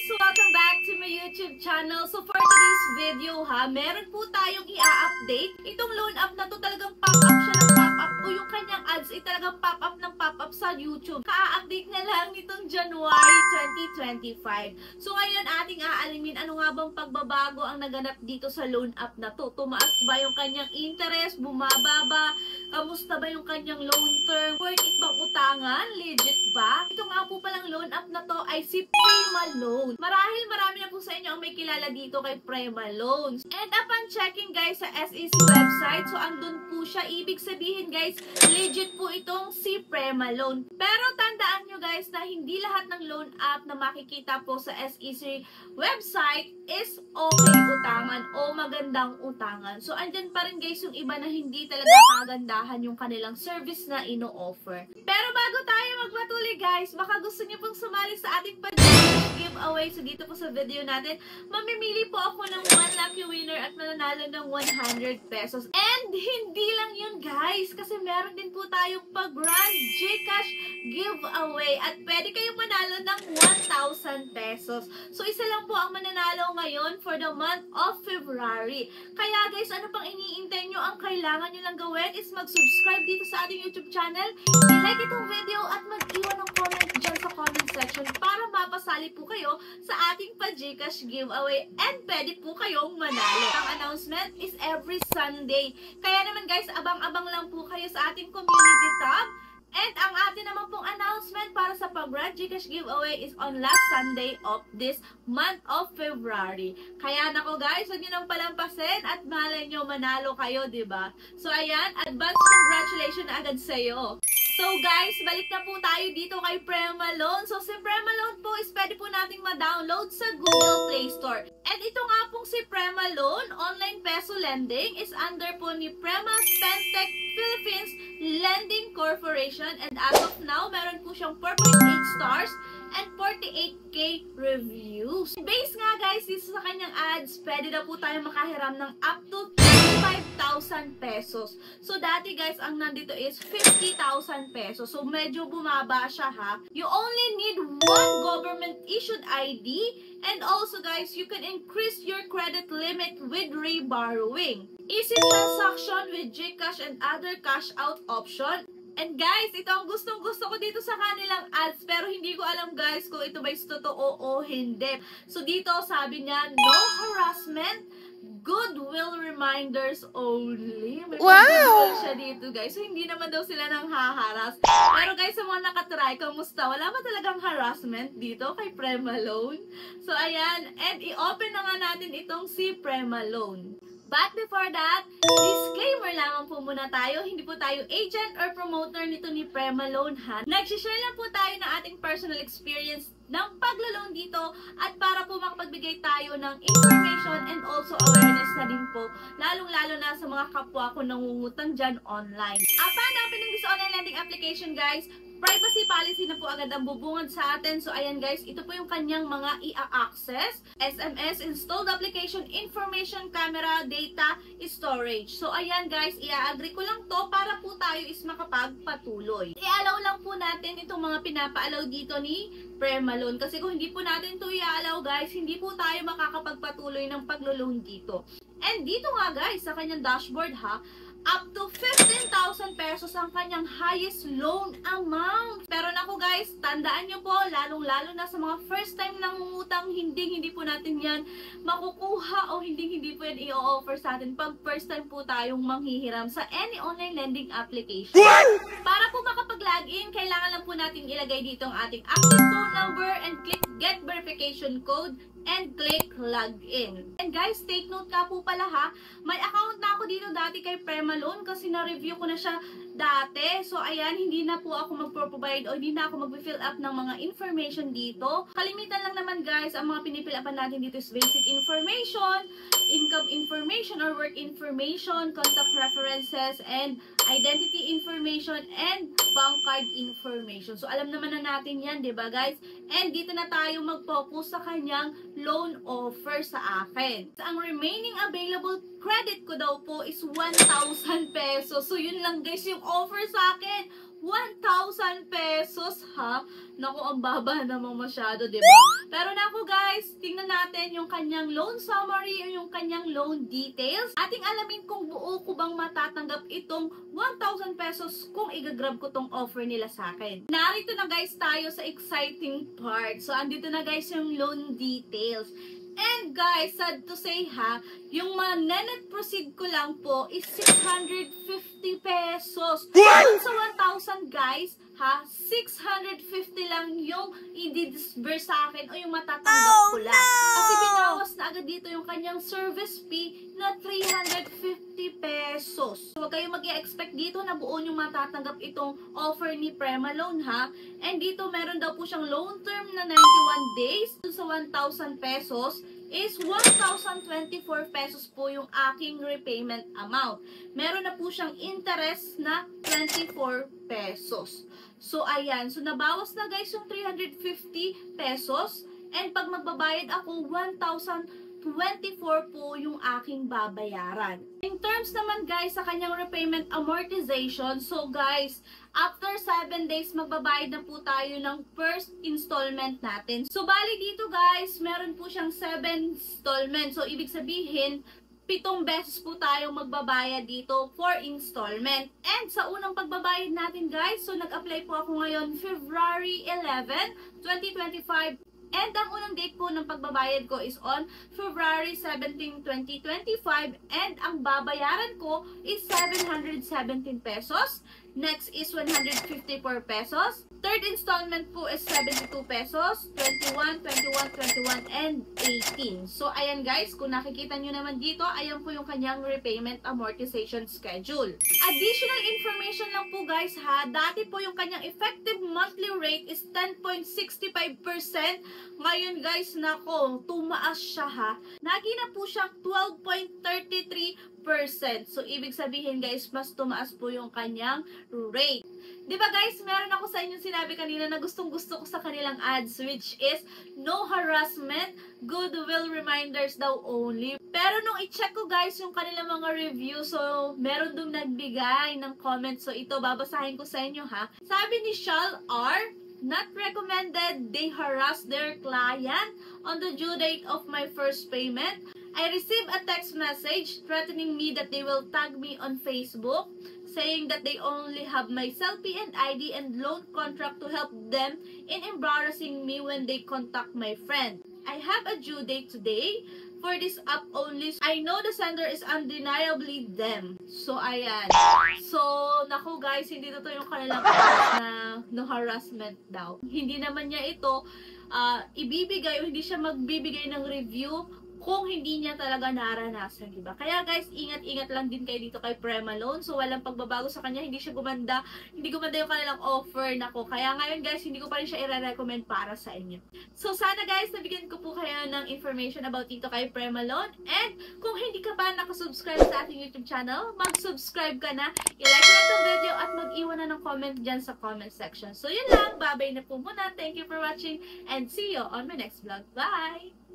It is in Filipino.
Welcome back to my YouTube channel. So for today's video meron po tayong i-update. Itong loan app na to talagang pop-up siya ng pop-up o yung kanyang ads ay talagang pop-up ng pop-up sa YouTube. Ka-update na lang nitong January 2025. So ngayon ating aalimin ano nga bang pagbabago ang naganap dito sa loan app na to. Tumaas ba yung kanyang interest? Bumaba ba? Kamusta ba yung kanyang loan term? Worth it bang utangan? Legit ba? Ito nga po palang loan app na to ay si Prema Loan. Marami na po sa inyo ang may kilala dito kay Prema Loans. And upon checking guys sa SEC website, so andun po siya. Ibig sabihin guys, legit po itong si Prema Loan. Pero tandaan nyo guys na hindi lahat ng loan app na makikita po sa SEC website is okay utangan o magandang utangan. So andyan pa rin guys yung iba na hindi talaga kagandahan yung kanilang service na ino-offer. Pero bago tayo magpatuloy guys, baka gusto niyo pong sumali sa ating giveaway. So dito po sa video natin, mamimili po ako ng 1 lucky winner at mananalo ng 100 pesos. And hindi lang yun guys, kasi meron din po tayong pag-grand GCash giveaway at pwede kayong manalo ng 1,000 pesos. So isa lang po ang mananalo ngayon for the month of February. Kaya guys, ano pang iniintay nyo? Ang kailangan nyo lang gawin is mag-subscribe dito sa ating YouTube channel, i-like itong video at mag-iwan ng comment dyan sa comment section para mapasali po kayo sa ating pa-GCash giveaway and pwede po kayong manalo. Ang announcement is every Sunday. Kaya naman guys, abang-abang lang po kayo sa ating community tab. And ang atin naman pong announcement para sa pag-grand GCash giveaway is on last Sunday of this month of February. Kaya nako guys, huwag nyo nang palampasin at malay nyo manalo kayo, diba? So ayan, advance congratulations agad sa'yo. So guys, balik na po tayo dito kay Prema Loan. So si Prema Loan po is pwede po nating ma-download sa Google Play Store. And ito nga pong si Prema Loan, online peso lending, is under po ni Prema Fintech Philippines Lending Corporation. And as of now, meron po siyang 4.8 stars and 48k reviews. Base nga guys, dito sa kanyang ads, pwede na po tayo makahiram ng up to 5,000 pesos. So dati guys, ang nandito is 50,000 pesos. So medyo bumaba siya ha. You only need one government issued ID, and also guys, you can increase your credit limit with reborrowing. Easy transaction with GCash and other cash out option. And guys, ito ang gustong-gusto ko dito sa kanilang ads, pero hindi ko alam guys kung ito ba is totoo o hindi. So dito sabi niya, no harassment, goodwill reminders only. May goodwill siya dito guys. So hindi naman daw sila nang haharas. Pero guys, sa mga nakatry, kamusta? Wala ba talagang harassment dito kay Prema Loan? So ayan, and i-open na nga natin itong si Prema Loan. But before that, disclaimer lamang po muna tayo. Hindi po tayo agent or promoter nito ni Prema Loan ha. Nag-share lang po tayo ng ating personal experience ng paglo-loan dito at para po makapagbigay tayo ng information and also awareness na din po, lalong-lalo na sa mga kapwa ko nangungutang dyan online. Hanapin ng this online lending application guys, privacy policy na po agad ang bubungad sa atin. So ayan guys, ito po yung kanyang mga i-access. SMS, installed application, information, camera, data, storage. So ayan guys, i-agree ko lang to para po tayo is makapagpatuloy. I-allow lang po natin itong mga pinapa-allow dito ni Prema Loan. Kasi kung hindi po natin ito i-allow guys, hindi po tayo makakapagpatuloy ng paglo-loan dito. And dito nga guys, sa kanyang dashboard ha, up to 15,000 pesos ang kanyang highest loan amount. Pero naku guys, tandaan nyo po, lalong-lalo na sa mga first time nangungutang, hindi po natin yan makukuha o hindi po yan i-offer sa atin pag first time po tayong manghihiram sa any online lending application. Para po makapag-login, kailangan lang po natin ilagay dito ang ating active phone number and click get verification code and click login. And guys, take note ka po pala ha, may account na ako dito dati kay Prema Loan kasi na-review ko na siya dati. So ayan, hindi na po ako mag-provide o hindi na ako mag-fill up ng mga information dito. Kalimitan lang naman guys, ang mga pinifill upan natin dito is basic information, income information or work information, contact references, and identity information, and bank card information. So alam naman na natin yan, diba guys? And dito na tayo mag-focus sa kanyang loan offer sa akin. Ang remaining available credit ko daw po is 1,000 pesos. So yun lang guys yung offer sa akin. 1,000 pesos, ha? Naku, ang baba namang masyado, diba? Pero naku guys, tingnan natin yung kanyang loan summary o yung kanyang loan details. Ating alamin kung buo ko bang matatanggap itong 1,000 pesos kung igagrab ko tong offer nila sa akin. Narito na guys tayo sa exciting part. So, andito na guys yung loan details. And guys, sad to say ha, yung net proceed ko lang po is 650 pesos. What? Sa 1,000 guys, ha, 650 lang yung i-disburse sa akin o yung matatanggap ko lang. Kasi binawas na agad dito yung kanyang service fee na 350 pesos. So, huwag kayong mag-i-expect dito na buo yung matatanggap itong offer ni Prema Loan ha. And dito meron daw po siyang loan term na 91 days. Sa 1,000 pesos is 1,024 pesos po yung aking repayment amount. Meron na po siyang interest na 24 pesos. So, ayan. So, nabawas na guys yung 350 pesos. And pag magbabayad ako, 1,024 po yung aking babayaran. In terms naman guys sa kanyang repayment amortization, so guys, after 7 days magbabayad na po tayo ng first installment natin. So bali dito guys, meron po siyang 7 installment. So ibig sabihin, 7 beses po tayong magbabayad dito for installment. And sa unang pagbabayad natin guys, so nag-apply po ako ngayon February 11, 2025. And ang unang date po ng pagbabayad ko is on February 17, 2025. And ang babayaran ko is 717 pesos. Next is 154 pesos. Third installment po is 72 pesos, 21, 21, 21, and 18. So, ayan guys, kung nakikita nyo naman dito, ayan po yung kanyang repayment amortization schedule. Additional information lang po guys ha, dati po yung kanyang effective monthly rate is 10.65%. Ngayon guys, nako, tumaas siya ha. Naging na po siyang 12.33%. So, ibig sabihin guys, mas tumaas po yung kanyang rate. Diba guys, meron ako sa inyong sinabi kanina na gustong-gusto ko sa kanilang ads, which is no harassment, goodwill reminders daw only. Pero nung i-check ko guys yung kanilang mga review, so meron dong nagbigay ng comment. So ito, babasahin ko sa inyo ha. Sabi ni Shal R, not recommended, they harass their client on the due date of my first payment. I received a text message threatening me that they will tag me on Facebook, saying that they only have my selfie and ID and loan contract to help them in embarrassing me when they contact my friend. I have a due date today for this app only. I know the sender is undeniably them. So, ayan. So, naku guys, hindi to yung kanilang na no harassment daw. Hindi naman niya ito ibibigay o hindi siya magbibigay ng review kung hindi niya talaga naranasan, diba? Kaya guys, ingat-ingat lang din kayo dito kay Prema Loan. So, walang pagbabago sa kanya. Hindi siya gumanda. Hindi gumanda yung kanilang offer. Nako. Kaya ngayon guys, hindi ko pa rin siya i-recommend para sa inyo. So, sana guys, nabigyan ko po kayo ng information about dito kay Prema Loan. And kung hindi ka pa nakasubscribe sa ating YouTube channel, mag-subscribe ka na. I-like na itong video at mag-iwan na ng comment dyan sa comment section. So, yun lang. Babay na po muna. Thank you for watching and see you on my next vlog. Bye!